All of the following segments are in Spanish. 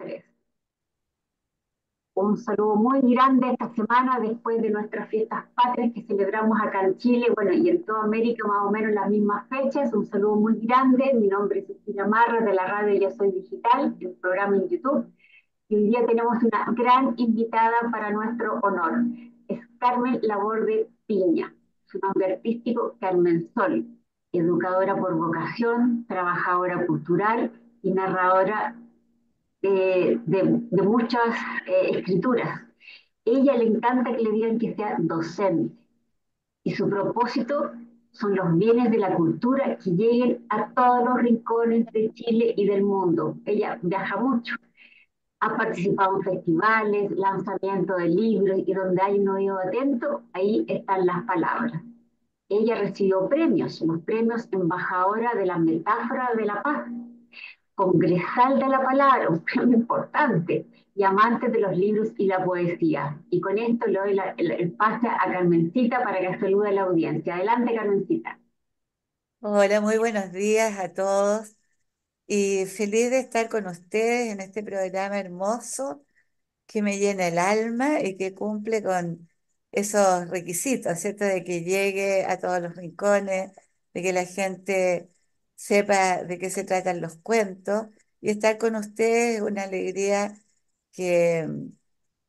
Tres. Un saludo muy grande esta semana después de nuestras fiestas patrias que celebramos acá en Chile, bueno, y en toda América más o menos las mismas fechas. Un saludo muy grande. Mi nombre es Cecilia Marra de la radio Yo Soy Digital, el programa en YouTube. Y hoy día tenemos una gran invitada para nuestro honor. Es Carmen Laborde Piña, su nombre artístico Carmen Sol, educadora por vocación, trabajadora cultural y narradora de muchas escrituras. Ella le encanta que le digan que sea docente y su propósito son los bienes de la cultura que lleguen a todos los rincones de Chile y del mundo. Ella viaja mucho, ha participado en festivales, lanzamiento de libros y donde hay un oído atento, ahí están las palabras. Ella recibió premios, los premios Embajadora de la Metáfora de la Paz, congresal de la palabra, un premio importante, y amante de los libros y la poesía. Y con esto le doy el pase a Carmencita para que salude a la audiencia. Adelante, Carmencita. Hola, muy buenos días a todos y feliz de estar con ustedes en este programa hermoso que me llena el alma y que cumple con esos requisitos, ¿cierto? De que llegue a todos los rincones, de que la gente sepa de qué se tratan los cuentos y estar con ustedes es una alegría que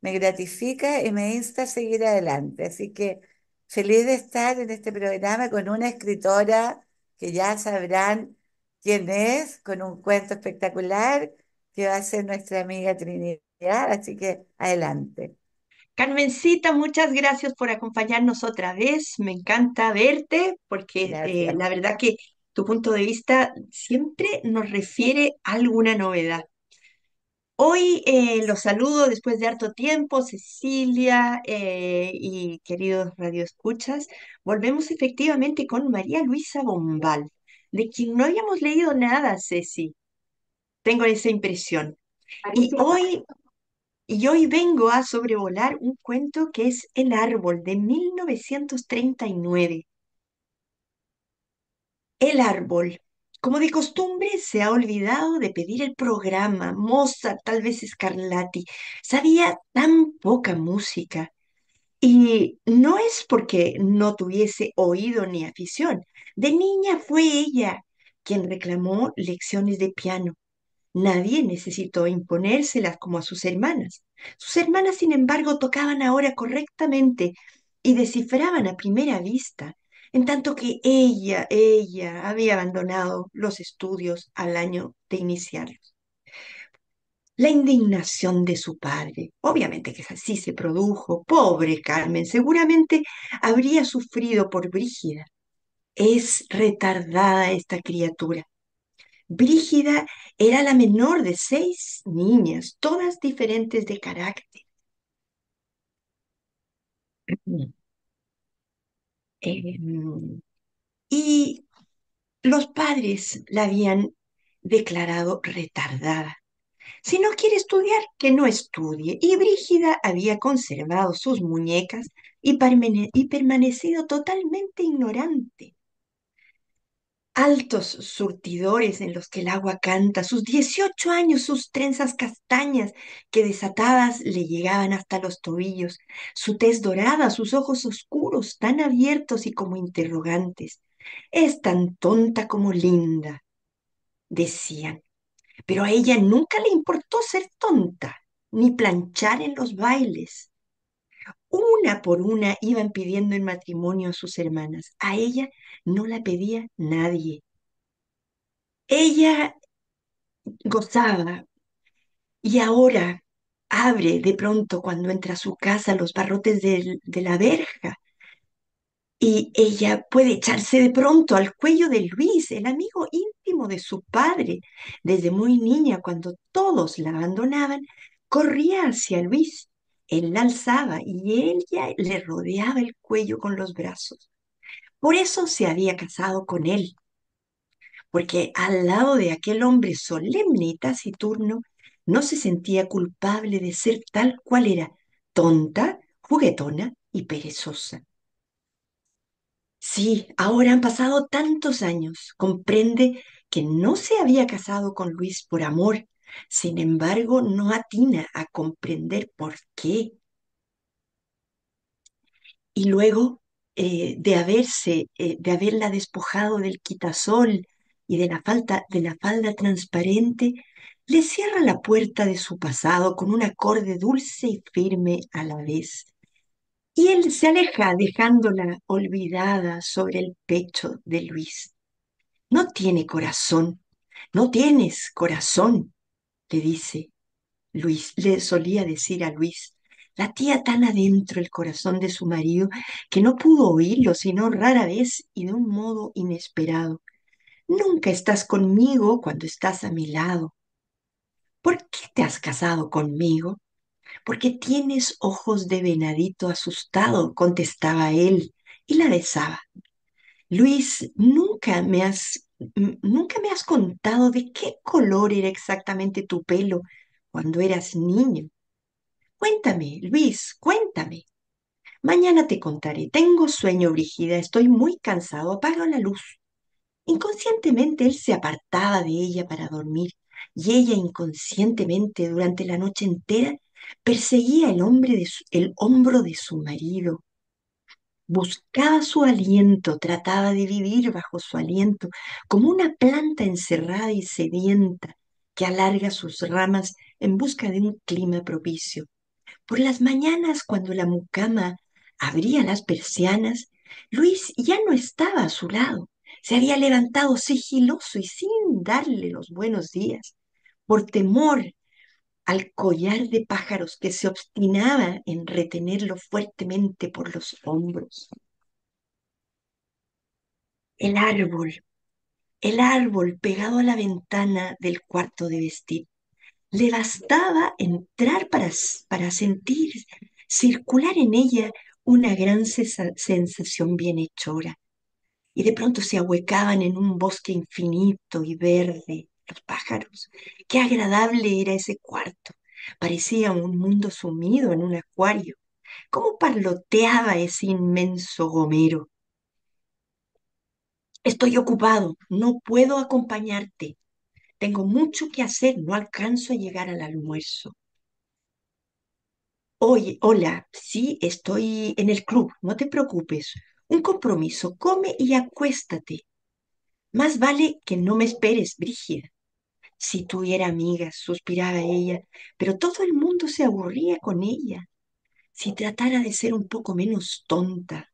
me gratifica y me insta a seguir adelante. Así que feliz de estar en este programa con una escritora que ya sabrán quién es, con un cuento espectacular que va a ser nuestra amiga Trinidad. Así que adelante. Carmencita, muchas gracias por acompañarnos otra vez. Me encanta verte porque Gracias. la verdad que tu punto de vista siempre nos refiere a alguna novedad. Hoy los saludo después de harto tiempo, Cecilia y queridos radioescuchas. Volvemos efectivamente con María Luisa Bombal, de quien no habíamos leído nada, Ceci. Tengo esa impresión. Y Parece, hoy Y hoy vengo a sobrevolar un cuento que es El Árbol de 1939. El Árbol. Como de costumbre, se ha olvidado de pedir el programa. Mozart, tal vez Scarlatti. Sabía tan poca música. Y no es porque no tuviese oído ni afición. De niña fue ella quien reclamó lecciones de piano. Nadie necesitó imponérselas como a sus hermanas. Sus hermanas, sin embargo, tocaban ahora correctamente y descifraban a primera vista, en tanto que ella había abandonado los estudios al año de iniciarlos. La indignación de su padre, obviamente que así se produjo. Pobre Carmen, seguramente habría sufrido por Brígida. Es retardada esta criatura. Brígida era la menor de 6 niñas, todas diferentes de carácter. Mm. Y los padres la habían declarado retardada. Si no quiere estudiar, que no estudie. Y Brígida había conservado sus muñecas y permanecido totalmente ignorante. Altos surtidores en los que el agua canta, sus 18 años, sus trenzas castañas que desatadas le llegaban hasta los tobillos, su tez dorada, sus ojos oscuros, tan abiertos y como interrogantes. Es tan tonta como linda, decían, pero a ella nunca le importó ser tonta, ni planchar en los bailes. Una por una iban pidiendo en matrimonio a sus hermanas. A ella no la pedía nadie. Ella gozaba y ahora abre de pronto cuando entra a su casa los barrotes de la verja y ella puede echarse de pronto al cuello de Luis, el amigo íntimo de su padre. Desde muy niña, cuando todos la abandonaban, corría hacia Luis. Él la alzaba y ella le rodeaba el cuello con los brazos. Por eso se había casado con él, porque al lado de aquel hombre solemne y taciturno, no se sentía culpable de ser tal cual era, tonta, juguetona y perezosa. Sí, ahora han pasado tantos años, comprende que no se había casado con Luis por amor, Sin embargo, no atina a comprender por qué. Y luego de haberla despojado del quitasol y de la falda transparente, le cierra la puerta de su pasado con un acorde dulce y firme a la vez. Y él se aleja dejándola olvidada sobre el pecho de Luis. No tiene corazón, no tienes corazón, le dice Luis, le solía decir a Luis. Latía tan adentro el corazón de su marido que no pudo oírlo sino rara vez y de un modo inesperado. Nunca estás conmigo cuando estás a mi lado. ¿Por qué te has casado conmigo? Porque tienes ojos de venadito asustado, contestaba él, y la besaba. Luis, nunca me has contado de qué color era exactamente tu pelo cuando eras niño. Cuéntame, Luis, cuéntame. Mañana te contaré. Tengo sueño, Brígida, estoy muy cansado. Apaga la luz. Inconscientemente él se apartaba de ella para dormir y ella inconscientemente durante la noche entera perseguía el hombro de su marido. Buscaba su aliento, trataba de vivir bajo su aliento, como una planta encerrada y sedienta que alarga sus ramas en busca de un clima propicio. Por las mañanas, cuando la mucama abría las persianas, Luis ya no estaba a su lado. Se había levantado sigiloso y sin darle los buenos días, por temor al collar de pájaros que se obstinaba en retenerlo fuertemente por los hombros. El árbol, el árbol pegado a la ventana del cuarto de vestir. Le bastaba entrar para sentir circular en ella una gran sensación bienhechora. Y de pronto se ahuecaban en un bosque infinito y verde los pájaros. Qué agradable era ese cuarto. Parecía un mundo sumido en un acuario. ¿Cómo parloteaba ese inmenso gomero? Estoy ocupado, no puedo acompañarte. Tengo mucho que hacer, no alcanzo a llegar al almuerzo. Oye, hola, sí, estoy en el club, no te preocupes. Un compromiso, come y acuéstate. Más vale que no me esperes, Brígida. Si tuviera amigas, suspiraba ella, pero todo el mundo se aburría con ella. Si tratara de ser un poco menos tonta.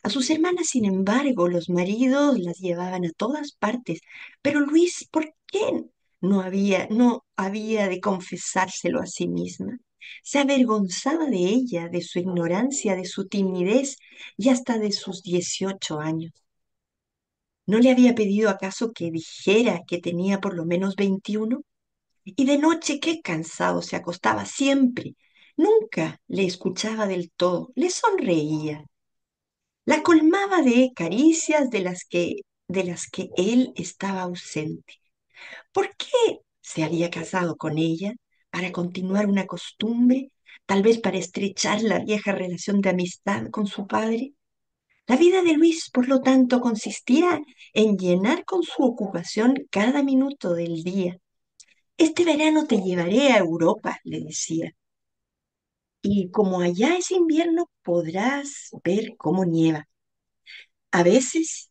A sus hermanas, sin embargo, los maridos las llevaban a todas partes. Pero Luis, ¿por qué no había de confesárselo a sí misma? Se avergonzaba de ella, de su ignorancia, de su timidez y hasta de sus 18 años. ¿No le había pedido acaso que dijera que tenía por lo menos 21? Y de noche qué cansado se acostaba siempre. Nunca le escuchaba del todo, le sonreía. La colmaba de caricias de las que él estaba ausente. ¿Por qué se había casado con ella? ¿Para continuar una costumbre? ¿Tal vez para estrechar la vieja relación de amistad con su padre? La vida de Luis, por lo tanto, consistía en llenar con su ocupación cada minuto del día. Este verano te llevaré a Europa, le decía, y como allá es invierno, podrás ver cómo nieva. A veces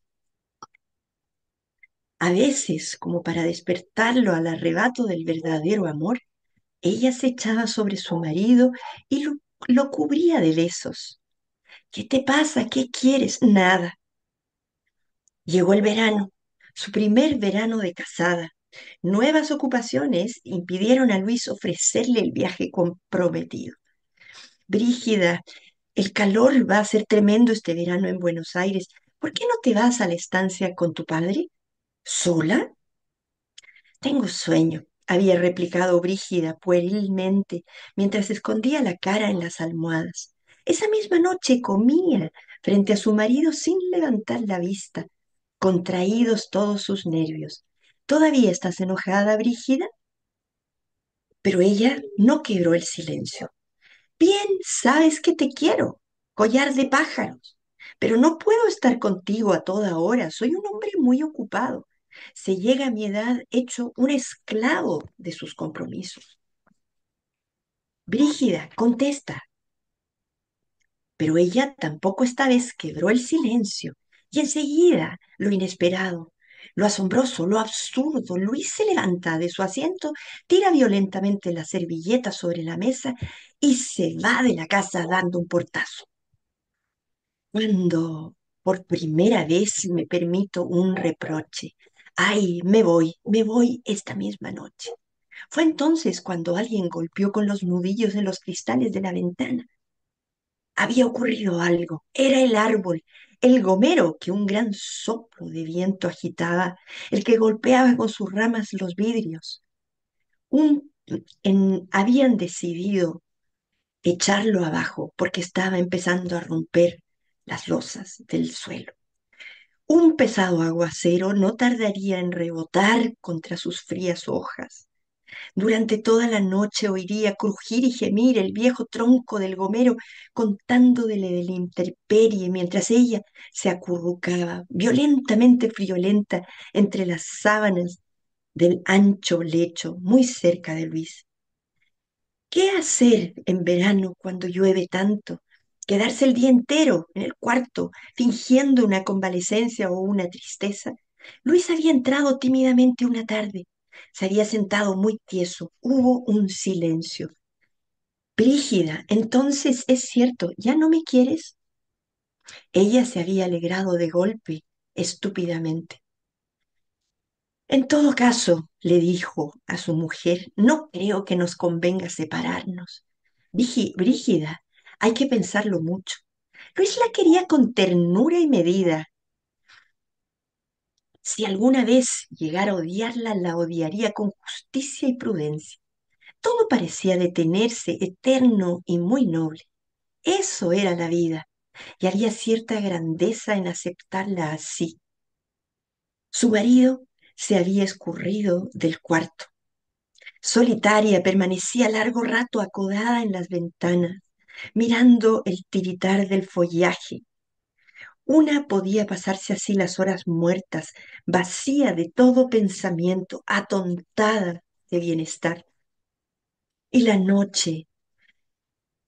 A veces, como para despertarlo al arrebato del verdadero amor, ella se echaba sobre su marido y lo cubría de besos. ¿Qué te pasa? ¿Qué quieres? Nada. Llegó el verano, su primer verano de casada. Nuevas ocupaciones impidieron a Luis ofrecerle el viaje comprometido. Brígida, el calor va a ser tremendo este verano en Buenos Aires. ¿Por qué no te vas a la estancia con tu padre? ¿Sola? Tengo sueño, había replicado Brígida puerilmente mientras escondía la cara en las almohadas. Esa misma noche comía frente a su marido sin levantar la vista, contraídos todos sus nervios. ¿Todavía estás enojada, Brígida? Pero ella no quebró el silencio. Bien, sabes que te quiero, collar de pájaros, pero no puedo estar contigo a toda hora. Soy un hombre muy ocupado. Se llega a mi edad hecho un esclavo de sus compromisos. Brígida, contesta. Pero ella tampoco esta vez quebró el silencio y enseguida lo inesperado, lo asombroso, lo absurdo. Luis se levanta de su asiento, tira violentamente la servilleta sobre la mesa y se va de la casa dando un portazo. Cuando por primera vez me permito un reproche, ay, me voy esta misma noche. Fue entonces cuando alguien golpeó con los nudillos en los cristales de la ventana. Había ocurrido algo. Era el árbol, el gomero que un gran soplo de viento agitaba, el que golpeaba con sus ramas los vidrios. Habían decidido echarlo abajo porque estaba empezando a romper las losas del suelo. Un pesado aguacero no tardaría en rebotar contra sus frías hojas. Durante toda la noche oiría crujir y gemir el viejo tronco del gomero contándole de la intemperie mientras ella se acurrucaba, violentamente friolenta, entre las sábanas del ancho lecho muy cerca de Luis. ¿Qué hacer en verano cuando llueve tanto? ¿Quedarse el día entero en el cuarto fingiendo una convalecencia o una tristeza? Luis había entrado tímidamente una tarde. Se había sentado muy tieso. Hubo un silencio. Brígida, entonces es cierto, ¿ya no me quieres? Ella se había alegrado de golpe, estúpidamente. En todo caso, le dijo a su mujer, no creo que nos convenga separarnos. Brígida, hay que pensarlo mucho. Luis la quería con ternura y medida. Si alguna vez llegara a odiarla, la odiaría con justicia y prudencia. Todo parecía detenerse, eterno y muy noble. Eso era la vida, y había cierta grandeza en aceptarla así. Su marido se había escurrido del cuarto. Solitaria, permanecía largo rato acodada en las ventanas, mirando el tiritar del follaje. Una podía pasarse así las horas muertas, vacía de todo pensamiento, atontada de bienestar. Y la noche,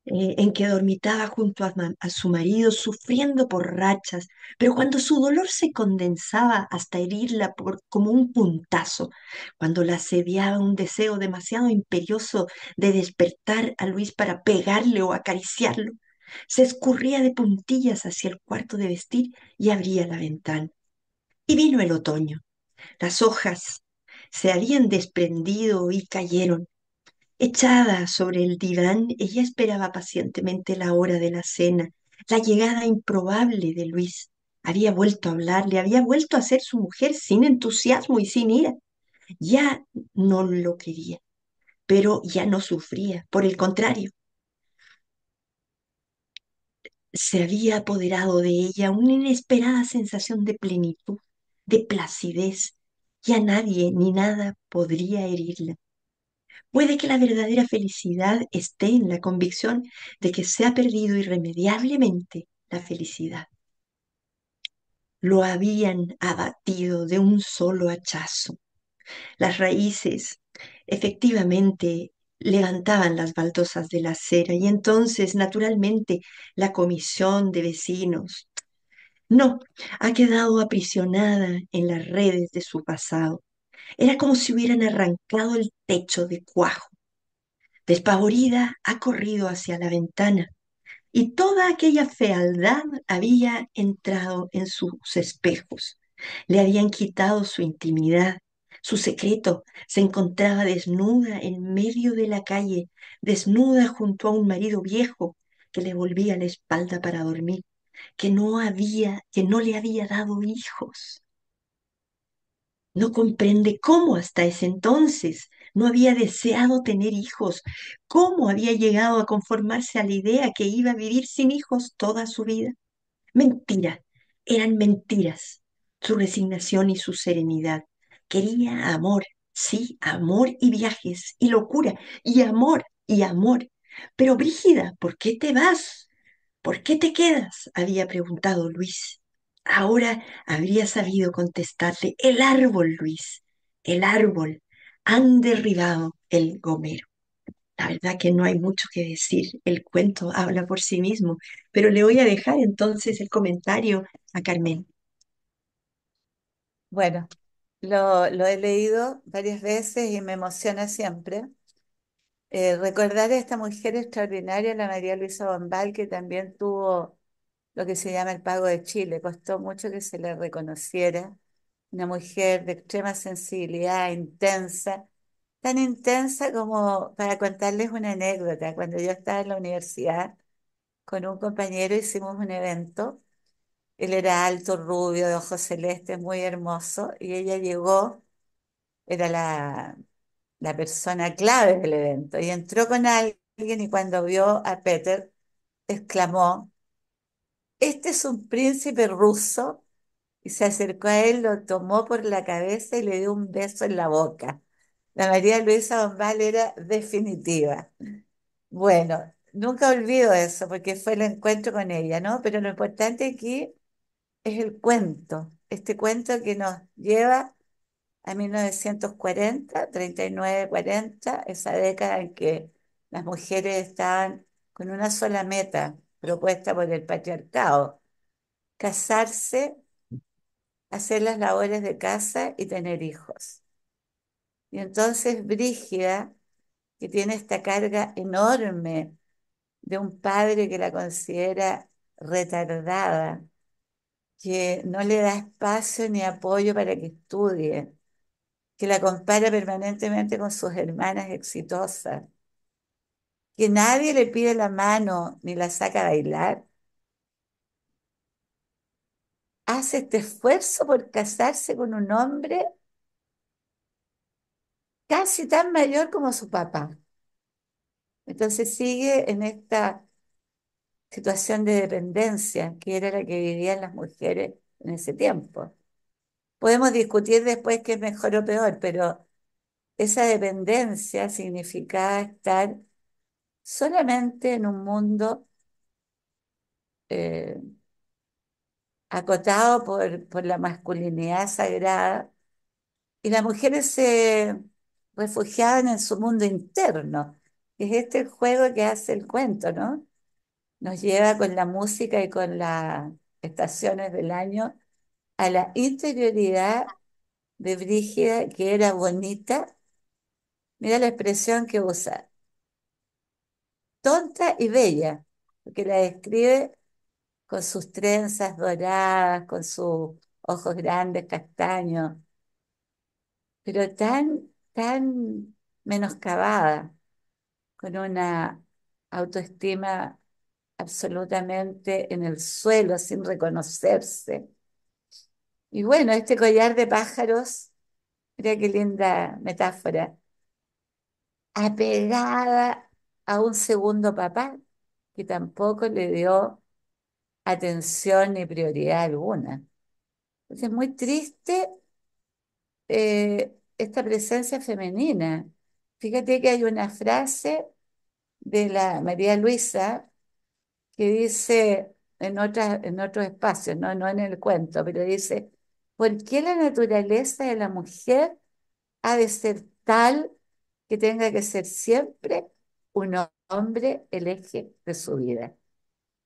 en que dormitaba junto a su marido, sufriendo por rachas, pero cuando su dolor se condensaba hasta herirla como un puntazo, cuando la asediaba un deseo demasiado imperioso de despertar a Luis para pegarle o acariciarlo, se escurría de puntillas hacia el cuarto de vestir y abría la ventana. Y vino el otoño. Las hojas se habían desprendido y cayeron. Echada sobre el diván, ella esperaba pacientemente la hora de la cena, la llegada improbable de Luis. Había vuelto a hablarle, había vuelto a ser su mujer sin entusiasmo y sin ira. Ya no lo quería, pero ya no sufría. Por el contrario, se había apoderado de ella una inesperada sensación de plenitud, de placidez. Ya nadie ni nada podría herirla. Puede que la verdadera felicidad esté en la convicción de que se ha perdido irremediablemente la felicidad. Lo habían abatido de un solo hachazo. Las raíces efectivamente levantaban las baldosas de la acera y entonces, naturalmente, la comisión de vecinos no ha quedado aprisionada en las redes de su pasado. Era como si hubieran arrancado el techo de cuajo. Despavorida, ha corrido hacia la ventana y toda aquella fealdad había entrado en sus espejos. Le habían quitado su intimidad, su secreto. Se encontraba desnuda en medio de la calle, desnuda junto a un marido viejo que le volvía la espalda para dormir, que no le había dado hijos. No comprende cómo hasta ese entonces no había deseado tener hijos, cómo había llegado a conformarse a la idea que iba a vivir sin hijos toda su vida. Mentira, eran mentiras, su resignación y su serenidad. Quería amor, sí, amor y viajes, y locura, y amor, y amor. Pero Brígida, ¿por qué te vas? ¿Por qué te quedas? Había preguntado Luis. Ahora habría sabido contestarle, el árbol, Luis, el árbol. Han derribado el gomero. La verdad que no hay mucho que decir, el cuento habla por sí mismo, pero le voy a dejar entonces el comentario a Carmen. Bueno, lo he leído varias veces y me emociona siempre. Recordar a esta mujer extraordinaria, la María Luisa Bombal, que también tuvo lo que se llama el Pago de Chile. Costó mucho que se le reconociera. Una mujer de extrema sensibilidad, intensa, tan intensa como para contarles una anécdota. Cuando yo estaba en la universidad con un compañero hicimos un evento. Él era alto, rubio, de ojos celestes, muy hermoso, y ella llegó, era la persona clave del evento, y entró con alguien y cuando vio a Peter, exclamó, este es un príncipe ruso, y se acercó a él, lo tomó por la cabeza y le dio un beso en la boca. La María Luisa Bombal era definitiva. Bueno, nunca olvido eso porque fue el encuentro con ella, ¿no? Pero lo importante aquí es el cuento, este cuento que nos lleva a 1940, 39, 40, esa década en que las mujeres estaban con una sola meta propuesta por el patriarcado, casarse, hacer las labores de casa y tener hijos. Y entonces Brígida, que tiene esta carga enorme de un padre que la considera retardada, que no le da espacio ni apoyo para que estudie, que la compara permanentemente con sus hermanas exitosas, que nadie le pide la mano ni la saca a bailar, hace este esfuerzo por casarse con un hombre casi tan mayor como su papá. Entonces sigue en esta situación de dependencia que era la que vivían las mujeres en ese tiempo. Podemos discutir después qué es mejor o peor, pero esa dependencia significaba estar solamente en un mundo eh, acotado por la masculinidad sagrada y las mujeres se refugiaban en su mundo interno, que es este el juego que hace el cuento, ¿no? Nos lleva con la música y con las estaciones del año a la interioridad de Brígida, que era bonita. Mira la expresión que usa, tonta y bella, porque la describe con sus trenzas doradas, con sus ojos grandes, castaños, pero tan menoscabada, con una autoestima absolutamente en el suelo, sin reconocerse. Y bueno, este collar de pájaros, mira qué linda metáfora, apegada a un segundo papá que tampoco le dio atención ni prioridad alguna. Entonces es muy triste esta presencia femenina. Fíjate que hay una frase de la María Luisa que dice en otros espacios, ¿no? No en el cuento, pero dice, ¿por qué la naturaleza de la mujer ha de ser tal que tenga que ser siempre un hombre el eje de su vida?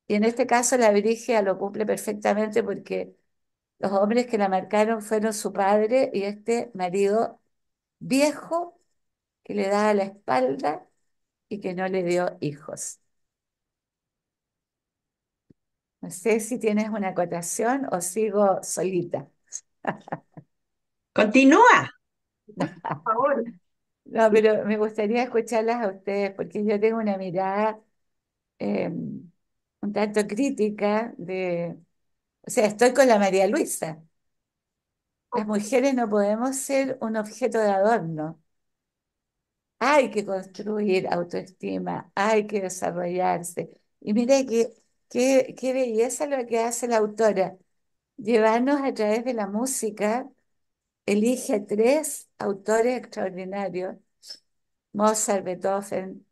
Y en este caso la Brígida lo cumple perfectamente porque los hombres que la marcaron fueron su padre y este marido viejo que le daba la espalda y que no le dio hijos. No sé si tienes una acotación o sigo solita. Continúa. Por favor. No, pero me gustaría escucharlas a ustedes porque yo tengo una mirada un tanto crítica o sea, estoy con la María Luisa. Las mujeres no podemos ser un objeto de adorno. Hay que construir autoestima, hay que desarrollarse. Y mire qué belleza lo que hace la autora, llevarnos a través de la música, elige tres autores extraordinarios, Mozart, Beethoven,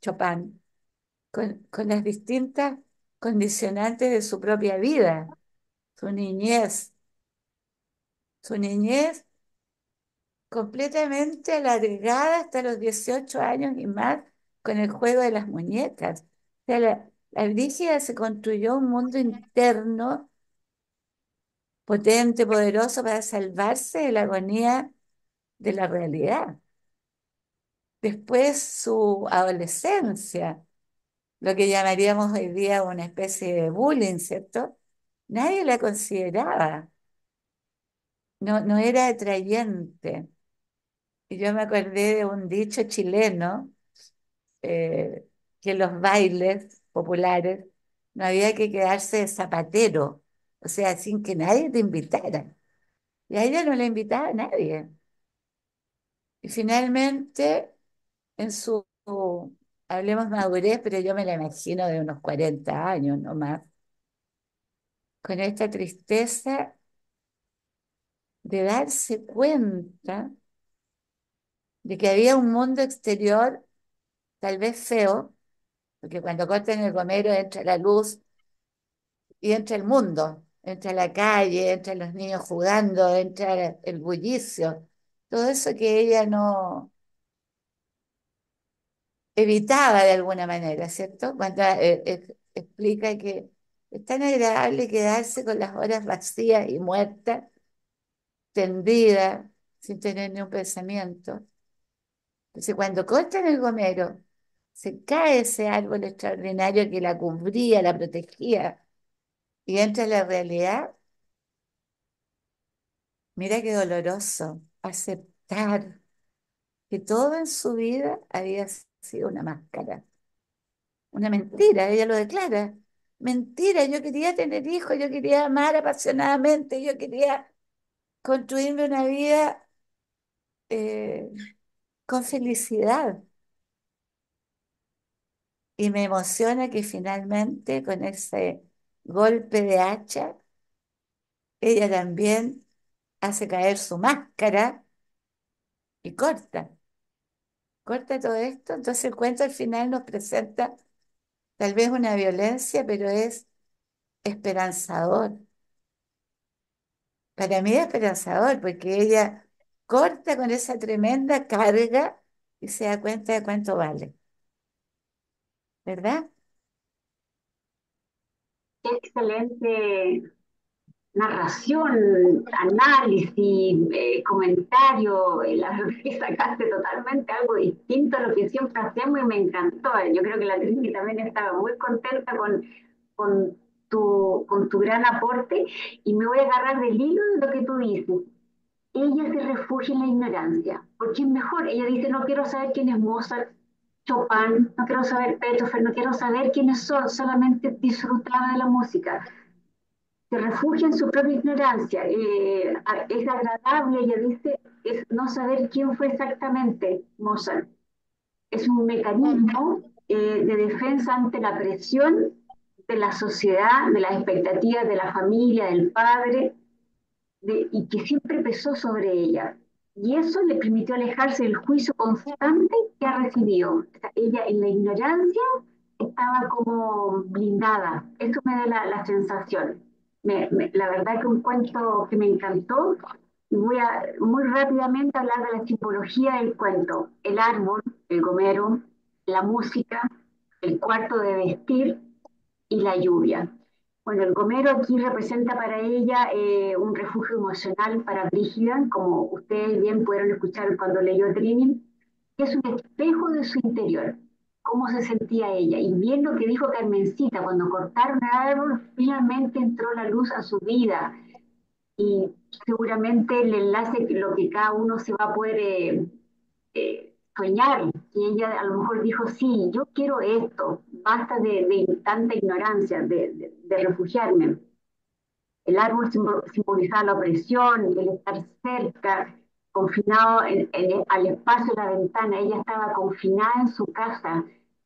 Chopin, con las distintas condicionantes de su propia vida, su niñez, su niñez completamente alargada hasta los 18 años y más con el juego de las muñecas. O sea, la Brígida se construyó un mundo interno potente, poderoso para salvarse de la agonía de la realidad. Después su adolescencia, lo que llamaríamos hoy día una especie de bullying, ¿cierto? Nadie la consideraba, no era atrayente. Y yo me acordé de un dicho chileno, eh, que en los bailes populares no había que quedarse de zapatero, o sea, sin que nadie te invitara. Y a ella no la invitaba a nadie. Y finalmente, en su, hablemos madurez, pero yo me la imagino de unos 40 años no más, con esta tristeza de darse cuenta de que había un mundo exterior, tal vez feo, porque cuando cortan el gomero entra la luz y entra el mundo, entra la calle, entra los niños jugando, entra el bullicio, todo eso que ella no evitaba de alguna manera, ¿cierto? Cuando explica que es tan agradable quedarse con las horas vacías y muertas, tendida, sin tener ni un pensamiento. Entonces, cuando cortan el gomero, se cae ese árbol extraordinario que la cubría, la protegía, y entra la realidad. Mira qué doloroso aceptar que todo en su vida había sido una máscara, una mentira, ella lo declara. Mentira, yo quería tener hijos, yo quería amar apasionadamente, yo quería construirme una vida eh, con felicidad. Y me emociona que finalmente con ese golpe de hacha, ella también hace caer su máscara y corta todo esto. Entonces el cuento al final nos presenta tal vez una violencia, pero es esperanzador. Para mí es esperanzador porque ella corta con esa tremenda carga y se da cuenta de cuánto vale, ¿verdad? Qué excelente narración, análisis, comentario, la verdad que sacaste totalmente algo distinto a lo que siempre hacemos y me encantó. Yo creo que la Trini también estaba muy contenta con con tu gran aporte y me voy a agarrar del hilo de lo que tú dices. Ella se refugia en la ignorancia, porque es mejor. Ella dice, no quiero saber quién es Mozart, Chopin, no quiero saber Beethoven, no quiero saber quiénes son, solamente disfrutaba de la música. Se refugia en su propia ignorancia. Es agradable, ella dice, es no saber quién fue exactamente Mozart. Es un mecanismo de defensa ante la presión de la sociedad, de las expectativas de la familia, del padre, y que siempre pesó sobre ella. Y eso le permitió alejarse del juicio constante que ha recibido. O sea, ella en la ignorancia estaba como blindada. Eso me da la sensación. La verdad que un cuento que me encantó. Y voy a muy rápidamente hablar de la simbología del cuento. El árbol, el gomero, la música, el cuarto de vestir y la lluvia. Bueno, el gomero aquí representa para ella un refugio emocional para Brígida, como ustedes bien pudieron escuchar cuando leyó Trini, que es un espejo de su interior, cómo se sentía ella. Y bien lo que dijo Carmencita, cuando cortaron el árbol, finalmente entró la luz a su vida. Y seguramente el enlace, lo que cada uno se va a poder soñar, y ella a lo mejor dijo, sí, yo quiero esto, basta de tanta ignorancia, de refugiarme. El árbol simbolizaba la opresión, el estar cerca, confinado al espacio de la ventana. Ella estaba confinada en su casa,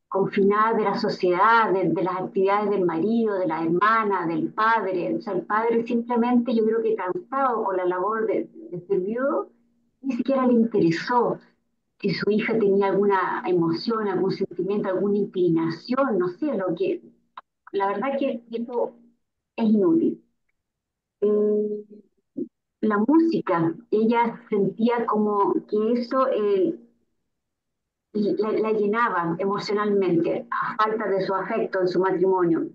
confinada de la sociedad, de las actividades del marido, de la hermana, del padre. O sea, el padre simplemente, yo creo que cansado con la labor de ser viudo, ni siquiera le interesó si su hija tenía alguna emoción, algún sentimiento, alguna inclinación, no sé, la verdad que el tipo es inútil. Eh, la música, ella sentía como que eso la llenaba emocionalmente, a falta de su afecto en su matrimonio.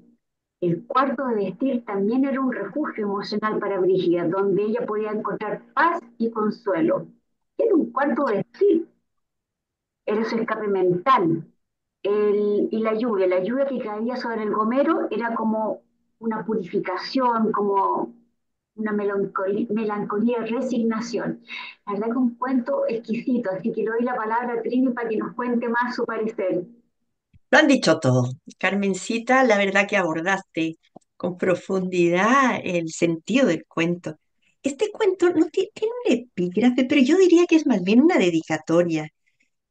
El cuarto de vestir también era un refugio emocional para Brígida, donde ella podía encontrar paz y consuelo. Era un cuarto de vestir, era su escape mental. Y la lluvia que caía sobre el gomero era como una purificación, como una melancolía, resignación. La verdad que un cuento exquisito, así que le doy la palabra a Trini para que nos cuente más su parecer. Lo han dicho todo. Carmencita, la verdad que abordaste con profundidad el sentido del cuento. Este cuento no tiene un epígrafe, pero yo diría que es más bien una dedicatoria.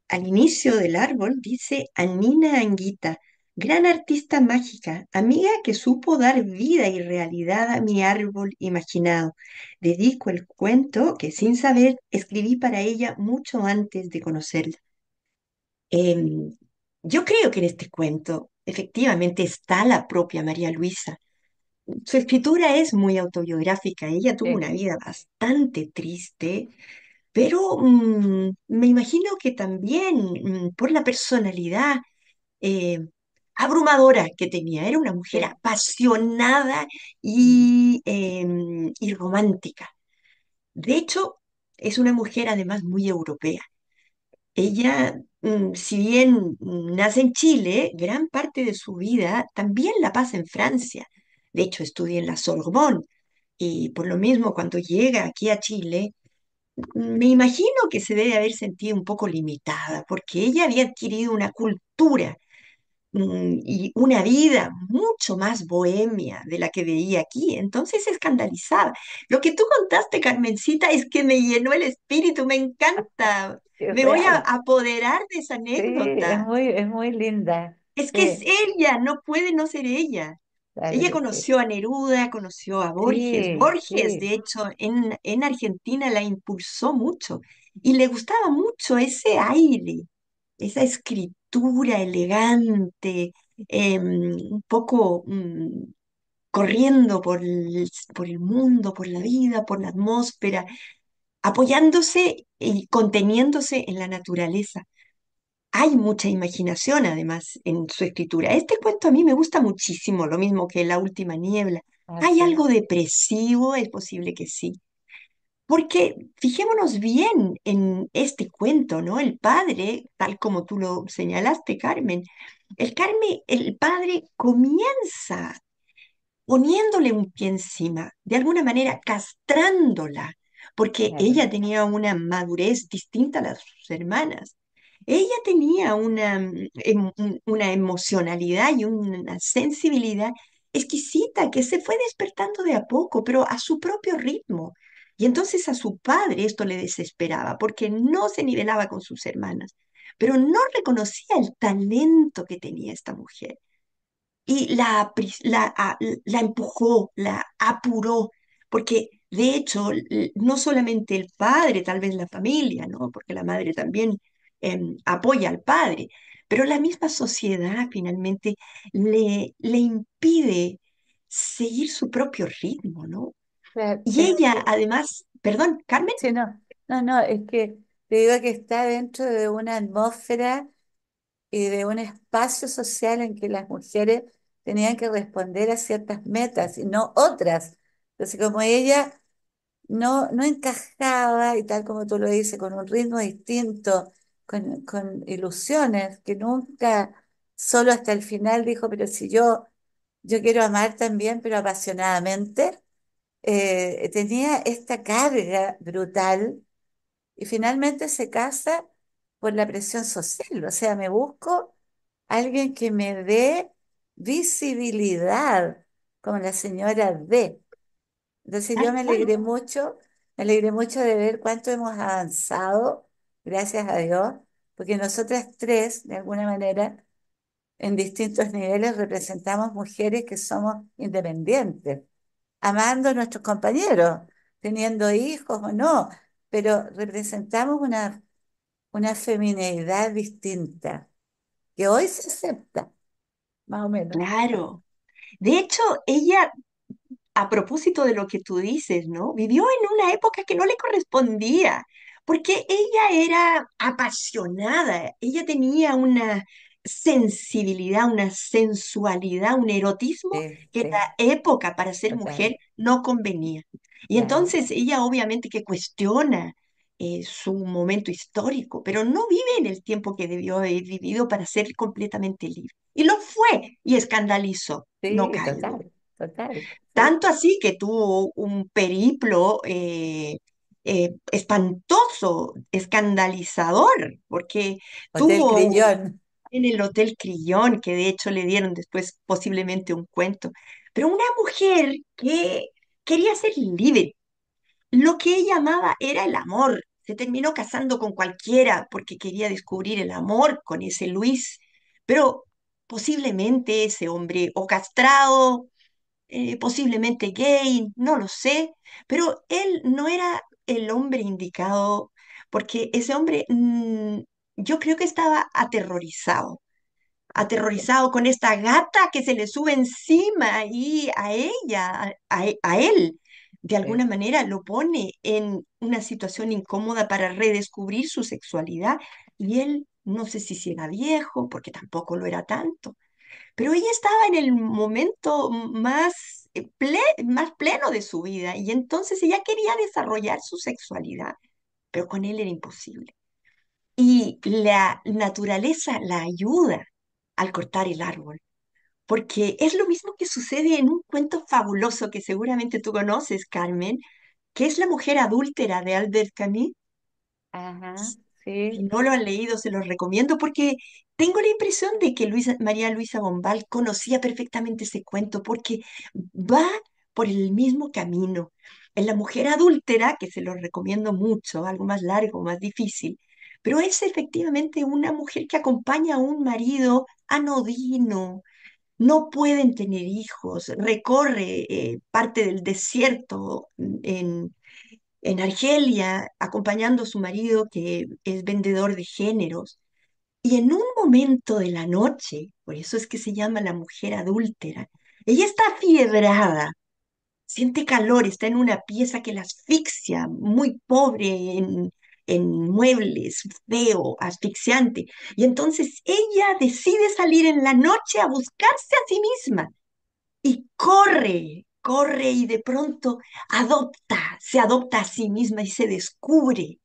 Al inicio del árbol dice Anina Anguita, gran artista mágica, amiga que supo dar vida y realidad a mi árbol imaginado. Dedico el cuento que sin saber escribí para ella mucho antes de conocerla. Em, yo creo que en este cuento efectivamente está la propia María Luisa. Su escritura es muy autobiográfica. Ella tuvo Sí, una vida bastante triste, pero me imagino que también por la personalidad eh, abrumadora que tenía. Era una mujer sí. apasionada Mm. y romántica. De hecho, es una mujer además muy europea. Ella, si bien nace en Chile, gran parte de su vida también la pasa en Francia. De hecho, estudia en la Sorbonne y por lo mismo cuando llega aquí a Chile, me imagino que se debe haber sentido un poco limitada porque ella había adquirido una cultura y una vida mucho más bohemia de la que veía aquí. Entonces se escandalizaba. Lo que tú contaste, Carmencita, es que me llenó el espíritu, me encanta. Es Me voy a real. apoderar de esa Sí, anécdota. es muy linda. Es que es Sí, ella, no puede no ser ella. claro Ella que sí. conoció a Neruda, conoció a Borges. Sí, Borges, sí. de hecho, en Argentina la impulsó mucho y le gustaba mucho ese aire, esa escritura elegante, un poco corriendo por el mundo, por la vida, por la atmósfera, apoyándose y conteniéndose en la naturaleza. Hay mucha imaginación además en su escritura. Este cuento a mí me gusta muchísimo, lo mismo que La última niebla. ¿Hay Así. algo depresivo? Es posible que sí. Porque fijémonos bien en este cuento, ¿no? El padre, tal como tú lo señalaste, Carmen, el padre comienza poniéndole un pie encima, de alguna manera castrándola, porque Claro. ella tenía una madurez distinta a las de sus hermanas. Ella tenía una emocionalidad y una sensibilidad exquisita que se fue despertando de a poco, pero a su propio ritmo. Y entonces a su padre esto le desesperaba porque no se nivelaba con sus hermanas, pero no reconocía el talento que tenía esta mujer y la empujó, la apuró, porque de hecho no solamente el padre, tal vez la familia, ¿no? Porque la madre también apoya al padre, pero la misma sociedad finalmente le impide seguir su propio ritmo, ¿no? Claro, Y es ella, que, además, perdón, Carmen, sí, no, no, no, es que te digo que está dentro de una atmósfera y de un espacio social en que las mujeres tenían que responder a ciertas metas y no otras. Entonces, como ella no encajaba, y tal como tú lo dices, con un ritmo distinto, con ilusiones, que nunca, solo hasta el final dijo, pero si yo quiero amar también, pero apasionadamente, tenía esta carga brutal y finalmente se casa por la presión social. O sea, me busco alguien que me dé visibilidad, como la señora D. Entonces yo tal cual. me alegré mucho de ver cuánto hemos avanzado, gracias a Dios, porque nosotras tres, de alguna manera, en distintos niveles, representamos mujeres que somos independientes, amando a nuestros compañeros, teniendo hijos o no, pero representamos una femineidad distinta, que hoy se acepta, más o menos. Claro. De hecho, ella, a propósito de lo que tú dices, ¿no? Vivió en una época que no le correspondía, porque ella era apasionada, ella tenía una sensibilidad, una sensualidad, un erotismo Sí, que en sí, la época para ser total, mujer no convenía. Y claro. entonces ella obviamente que cuestiona su momento histórico, pero no vive en el tiempo que debió haber vivido para ser completamente libre. Y lo fue y escandalizó, no Sí, cabe duda. total, total, sí. Tanto así que tuvo un periplo espantoso, escandalizador, porque Hotel tuvo Crillon. en el Hotel Crillon, que de hecho le dieron después posiblemente un cuento, pero una mujer que quería ser libre, lo que ella amaba era el amor. Se terminó casando con cualquiera porque quería descubrir el amor con ese Luis, pero posiblemente ese hombre o castrado, posiblemente gay, no lo sé, pero él no era el hombre indicado porque ese hombre, yo creo que estaba aterrorizado con esta gata que se le sube encima y a ella, a él, de alguna Sí, manera lo pone en una situación incómoda para redescubrir su sexualidad y él, no sé si era viejo, porque tampoco lo era tanto, pero ella estaba en el momento más, más pleno de su vida y entonces ella quería desarrollar su sexualidad, pero con él era imposible. Y la naturaleza la ayuda al cortar el árbol, porque es lo mismo que sucede en un cuento fabuloso que seguramente tú conoces, Carmen, que es La mujer adúltera de Albert Camus. ajá, Si sí, no lo han leído, se los recomiendo porque tengo la impresión de que María Luisa Bombal conocía perfectamente ese cuento porque va por el mismo camino. En La mujer adúltera, que se los recomiendo mucho, algo más largo, más difícil, pero es efectivamente una mujer que acompaña a un marido anodino, no pueden tener hijos, recorre parte del desierto en Argelia, acompañando a su marido que es vendedor de géneros. Y en un momento de la noche, por eso es que se llama la mujer adúltera, ella está fiebrada, siente calor, está en una pieza que la asfixia, muy pobre en muebles, feo, asfixiante. Y entonces ella decide salir en la noche a buscarse a sí misma y corre, corre y de pronto se adopta a sí misma y se descubre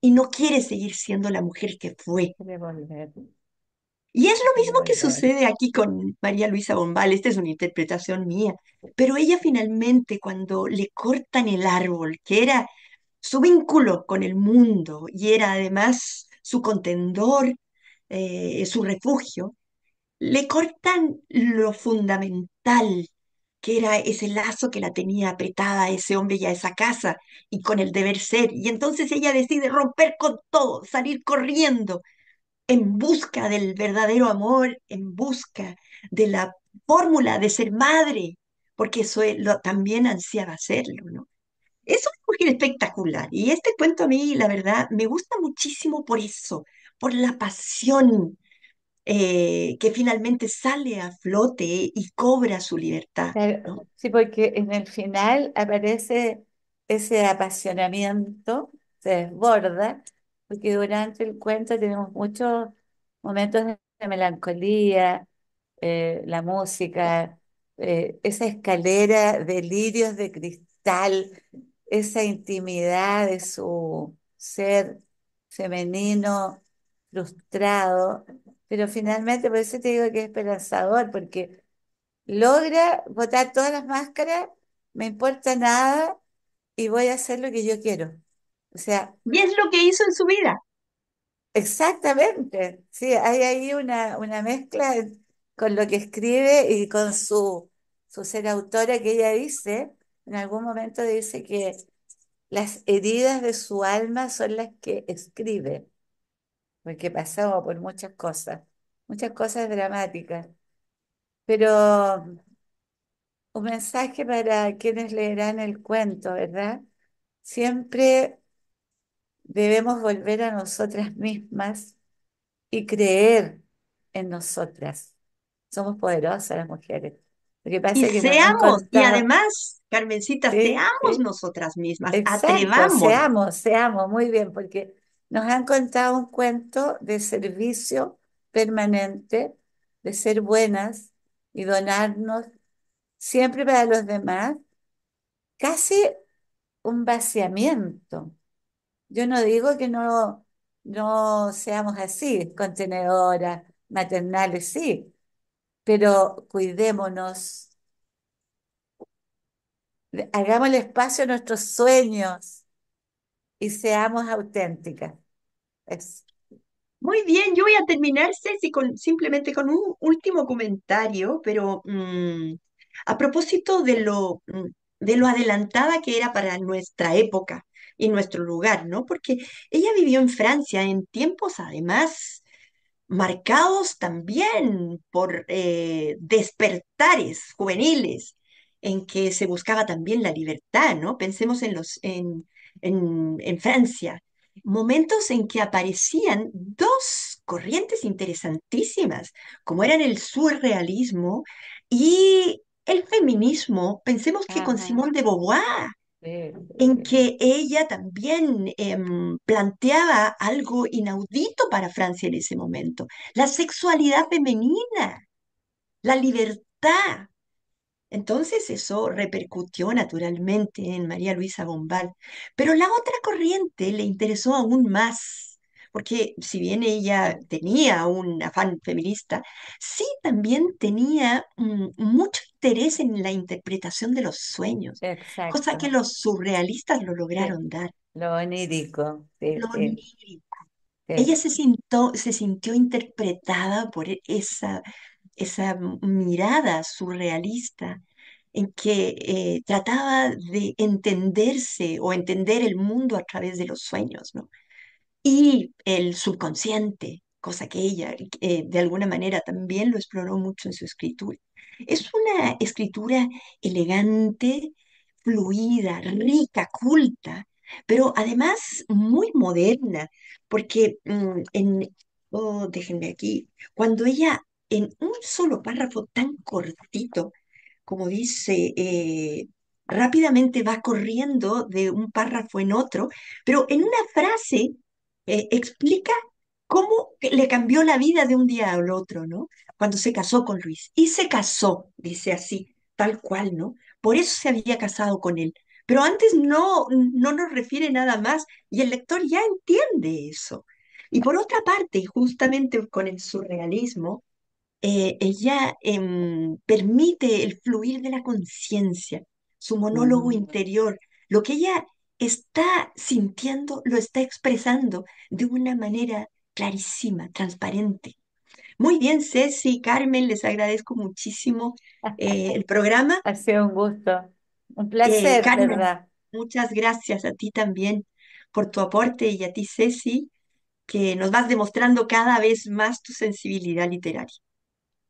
y no quiere seguir siendo la mujer que fue. quiere volver, Y es lo quiere mismo que volver. sucede aquí con María Luisa Bombal, esta es una interpretación mía, pero ella finalmente cuando le cortan el árbol, que era su vínculo con el mundo y era además su contendor, su refugio, le cortan lo fundamental, que era ese lazo que la tenía apretada a ese hombre y a esa casa, y con el deber ser. Y entonces ella decide romper con todo, salir corriendo en busca del verdadero amor, en busca de la fórmula de ser madre, porque eso también ansiaba hacerlo, ¿no? Es una mujer espectacular. Y este cuento a mí, la verdad, me gusta muchísimo por eso, por la pasión que finalmente sale a flote y cobra su libertad, Claro, ¿no? sí, porque en el final aparece ese apasionamiento, se desborda, porque durante el cuento tenemos muchos momentos de melancolía, la música, esa escalera de lirios de cristal, esa intimidad de su ser femenino frustrado, pero finalmente por eso te digo que es esperanzador, porque logra botar todas las máscaras, me importa nada y voy a hacer lo que yo quiero. O sea, Y es lo que hizo en su vida. exactamente, sí, hay ahí una mezcla con lo que escribe y con su ser autora que ella dice, en algún momento dice que las heridas de su alma son las que escribe, porque pasó por muchas cosas dramáticas, pero un mensaje para quienes leerán el cuento, ¿verdad? Siempre debemos volver a nosotras mismas y creer en nosotras. Somos poderosas las mujeres. Lo que pasa Y es que nos han seamos, y contado, además, Carmencita, sí, seamos sí, nosotras mismas, exacto, atrevámonos. seamos, muy bien, porque nos han contado un cuento de servicio permanente, de ser buenas y donarnos siempre para los demás, casi un vaciamiento. Yo no digo que no seamos así, contenedoras, maternales, sí, pero cuidémonos, hagamos el espacio a nuestros sueños y seamos auténticas. Es, Muy bien, yo voy a terminar, Ceci, simplemente con un último comentario, pero a propósito de lo adelantada que era para nuestra época y nuestro lugar, ¿no? Porque ella vivió en Francia en tiempos además marcados también por despertares juveniles en que se buscaba también la libertad, ¿no? Pensemos en Francia, momentos en que aparecían dos corrientes interesantísimas, como eran el surrealismo y el feminismo. Pensemos que con ajá, Simone de Beauvoir, sí, en que ella también planteaba algo inaudito para Francia en ese momento, la sexualidad femenina, la libertad. Entonces eso repercutió naturalmente en María Luisa Bombal, pero la otra corriente le interesó aún más, porque si bien ella sí, tenía un afán feminista, sí también tenía mucho interés en la interpretación de los sueños, cosa que exacto, los surrealistas lo sí, lograron dar. lo onírico, sí, Lo sí, onírico. sí, Ella se sintió interpretada por esa mirada surrealista en que trataba de entenderse o entender el mundo a través de los sueños, ¿no? Y el subconsciente, cosa que ella de alguna manera también lo exploró mucho en su escritura. Es una escritura elegante, fluida, rica, culta, pero además muy moderna, porque déjenme aquí, cuando ella en un solo párrafo tan cortito, como dice, rápidamente va corriendo de un párrafo en otro, pero en una frase explica cómo que le cambió la vida de un día al otro, ¿no? Cuando se casó con Luis. Y se casó, dice así, tal cual, ¿no? Por eso se había casado con él. Pero antes no nos refiere nada más y el lector ya entiende eso. Y por otra parte, justamente con el surrealismo, ella permite el fluir de la conciencia, su monólogo mm, interior. Lo que ella está sintiendo lo está expresando de una manera clarísima, transparente. Muy bien, Ceci, Carmen, les agradezco muchísimo el programa. ha sido un gusto, un placer, Carmen, ¿verdad? muchas gracias a ti también por tu aporte y a ti, Ceci, que nos vas demostrando cada vez más tu sensibilidad literaria.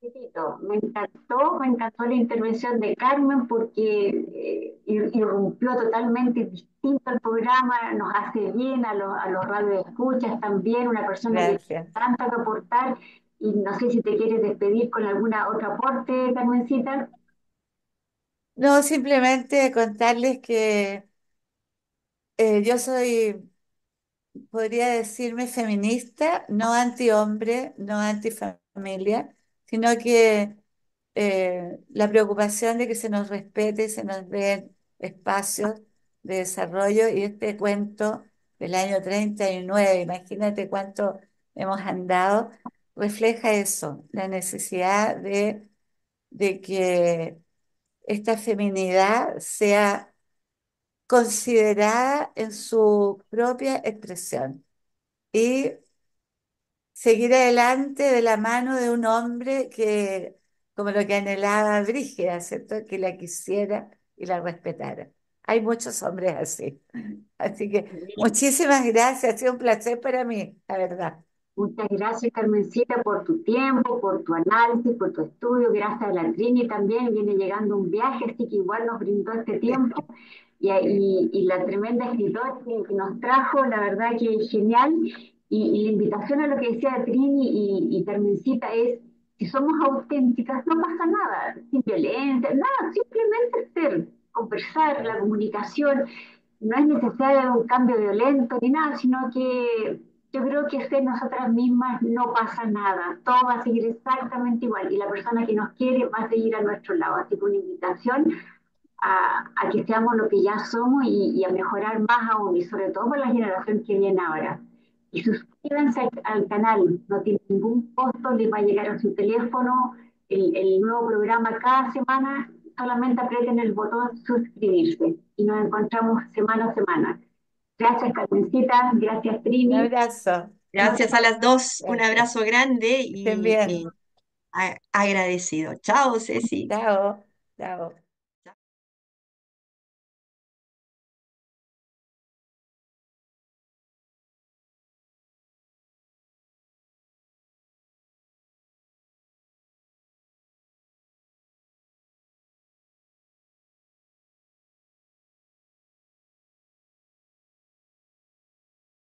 Chiquitito, me encantó la intervención de Carmen porque irrumpió totalmente distinto al programa, nos hace bien a los radioescuchas también, una persona que tiene Gracias. tanto que aportar y no sé si te quieres despedir con alguna otra aporte, Carmencita. No, simplemente contarles que yo soy, podría decirme feminista, no antihombre, no antifamilia, sino que la preocupación de que se nos respete, se nos den espacios de desarrollo y este cuento del año 39, imagínate cuánto hemos andado, refleja eso, la necesidad de que esta feminidad sea considerada en su propia expresión y seguir adelante de la mano de un hombre que, como lo que anhelaba Brígida, ¿cierto? Que la quisiera y la respetara. Hay muchos hombres así. Así que muchísimas gracias, ha sido un placer para mí, la verdad. Muchas gracias, Carmencita, por tu tiempo, por tu análisis, por tu estudio. Gracias a la Trini también. Viene llegando un viaje, así que igual nos brindó este tiempo. Y la tremenda escritora que nos trajo, la verdad que es genial. Y la invitación a lo que decía Trini y Carmencita es si somos auténticas, no pasa nada, sin violencia, nada, simplemente ser, conversar, la comunicación. No es necesario un cambio violento ni nada, sino que yo creo que ser nosotras mismas no pasa nada, todo va a seguir exactamente igual y la persona que nos quiere va a seguir a nuestro lado. Así que una invitación a que seamos lo que ya somos y a mejorar más aún, y sobre todo por la generación que viene ahora. Y suscríbanse al canal, no tiene ningún costo, les va a llegar a su teléfono el nuevo programa cada semana, solamente aprieten el botón suscribirse y nos encontramos semana a semana. Gracias Carmencita, gracias Un Trini. abrazo. Gracias a las dos, un Gracias. abrazo grande Estén y bien. agradecido. Chao, Ceci. Chao. Chao.